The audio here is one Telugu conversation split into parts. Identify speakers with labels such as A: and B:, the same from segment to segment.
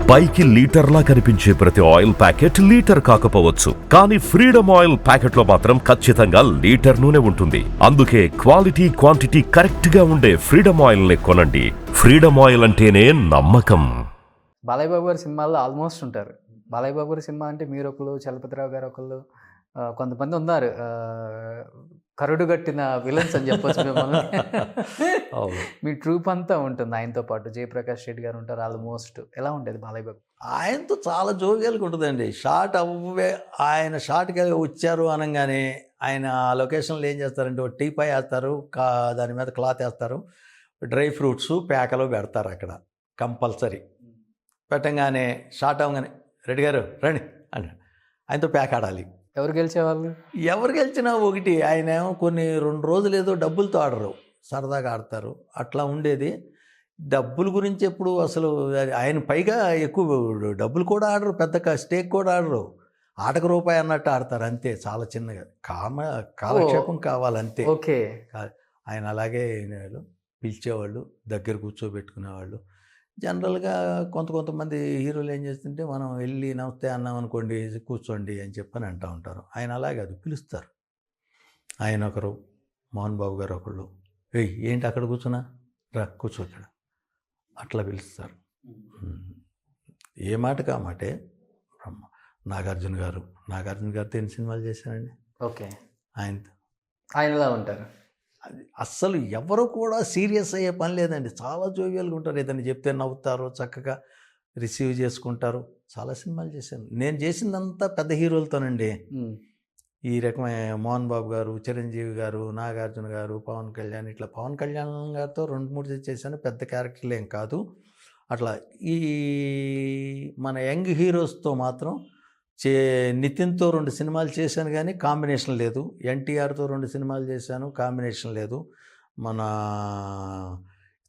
A: పైకి లీటర్లా కనిపించే ప్రతి ఆయిల్ ప్యాకెట్ లీటర్ కాకపోవచ్చు, కానీ ఫ్రీడమ్ ఆయిల్ ప్యాకెట్ లో మాత్రం ఖచ్చితంగా లీటర్ నూనె ఉంటుంది. అందుకే క్వాలిటీ క్వాంటిటీ కరెక్ట్ గా ఉండే ఫ్రీడమ్ ఆయిల్ ని కొనండి. ఫ్రీడమ్ ఆయిల్ అంటేనే నమ్మకం.
B: బాలయ్య బాబు గారి సినిమాల్లో ఆల్మోస్ట్ ఉంటారు. బాలయ్య బాబు గారి సినిమా అంటే మీరు ఒకళ్ళు, చలపతిరావు గారు ఒకళ్ళు, కొంతమంది ఉన్నారు కరుడుగట్టిన విలన్స్ అని చెప్పొచ్చు మిమ్మల్ని. మీ ట్రూప్ అంతా ఉంటుంది ఆయనతో పాటు. జయప్రకాష్ రెడ్డి గారు ఉంటారు. ఆల్మోస్ట్ ఎలా ఉండేది బాలయ్య బాబు?
C: ఆయనతో చాలా జోవియల్గా ఉంటుందండి. ఆయన షాట్కి వచ్చారు అనగానే ఆయన ఆ లొకేషన్లో ఏం చేస్తారంటే ఒక టీపాయ్ వేస్తారు, దాని మీద క్లాత్ వేస్తారు, డ్రై ఫ్రూట్స్ ప్యాకలో పెడతారు అక్కడ కంపల్సరీ. పెట్టంగానే షాట్ అవ్వగానే రెడ్డి గారు రండి అని ఆయనతో ప్యాక్ ఆడాలి.
B: ఎవరు గెలిచేవాళ్ళు?
C: ఎవరు గెలిచినా ఒకటి. ఆయన ఏమో కొన్ని 2 రోజులు ఏదో డబ్బులతో ఆడరు, సరదాగా ఆడతారు, అట్లా ఉండేది. డబ్బుల గురించి ఎప్పుడు అసలు ఆయన పైగా ఎక్కువ డబ్బులు కూడా ఆడరు, పెద్ద స్టేక్ కూడా ఆడరు, ఆటకు రూపాయి అన్నట్టు ఆడతారు అంతే. చాలా చిన్నగా కాలక్షేపం కావాలంతే.
B: ఓకే.
C: ఆయన అలాగే పిలిచేవాళ్ళు, దగ్గర కూర్చోబెట్టుకునేవాళ్ళు. జనరల్గా కొంతమంది హీరోలు ఏం చేస్తుంటే మనం వెళ్ళి నమస్తే అన్నాం అనుకోండి, కూర్చోండి అని చెప్పని అంటూ ఉంటారు. ఆయన అలాగే అది పిలుస్తారు. ఆయన ఒకరు, మోహన్ బాబు గారు ఒకళ్ళు, ఏంటి అక్కడ కూర్చున్నా, రా కూర్చో ఇక్కడ, అట్లా పిలుస్తారు. ఏ మాటకి ఆ మాటే. నాగార్జున గారితో ఎన్ని సినిమాలు చేశానండి.
B: ఓకే. ఆయనలా ఉంటారు.
C: అస్సలు ఎవరు కూడా సీరియస్ అయ్యే పని లేదండి. చాలా జోవియల్గా ఉంటారు. ఏదైనా చెప్తే నవ్వుతారు, చక్కగా రిసీవ్ చేసుకుంటారు. చాలా సినిమాలు చేశాను. నేను చేసిందంతా పెద్ద హీరోలతోనండి. ఈ రకమైన మోహన్ బాబు గారు, చిరంజీవి గారు, నాగార్జున గారు, పవన్ కళ్యాణ్, ఇట్లా పవన్ కళ్యాణ్ గారితో 2-3 చేశాను. పెద్ద క్యారెక్టర్లు ఏం కాదు. అట్లా ఈ మన యంగ్ హీరోస్తో మాత్రం నితిన్తో 2 సినిమాలు చేశాను కానీ కాంబినేషన్ లేదు. ఎన్టీఆర్తో 2 సినిమాలు చేశాను, కాంబినేషన్ లేదు. మన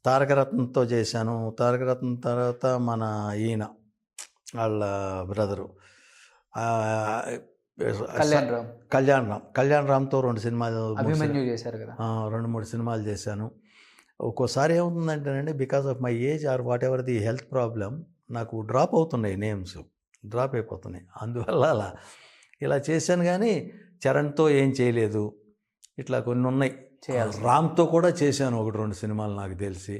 C: తారకరత్నంతో చేశాను. తారకరత్నం తర్వాత మన ఈయన వాళ్ళ బ్రదరు కళ్యాణ్ రామ్తో 2 సినిమాలు,
B: అభిమన్యు చేశారు కదా.
C: 2-3 సినిమాలు చేశాను. ఒక్కోసారి ఏమవుతుందంటేనండి, because of my age or whatever the health problem, నాకు డ్రాప్ అవుతున్నాయి, నేమ్స్ డ్రాప్ అయిపోతున్నాయి. అందువల్ల ఇలా చేశాను కానీ చరణ్తో ఏం చేయలేదు. ఇట్లా కొన్ని ఉన్నాయి. రామ్తో కూడా చేశాను 1-2 సినిమాలు నాకు తెలిసి,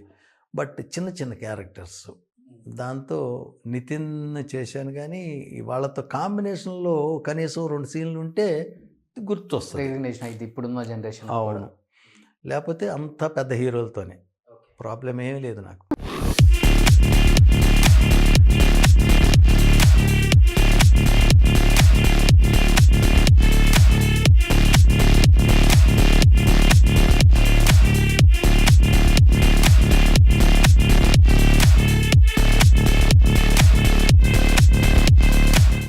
C: బట్ చిన్న క్యారెక్టర్స్. దాంతో నితిన్ చేశాను కానీ వాళ్ళతో కాంబినేషన్లో కనీసం 2 సీన్లు ఉంటే గుర్తొస్తుంది.
B: ఇప్పుడున్న జనరేషన్.
C: అవును, లేకపోతే అంత పెద్ద హీరోలతోనే. ప్రాబ్లం ఏమీ లేదు నాకు.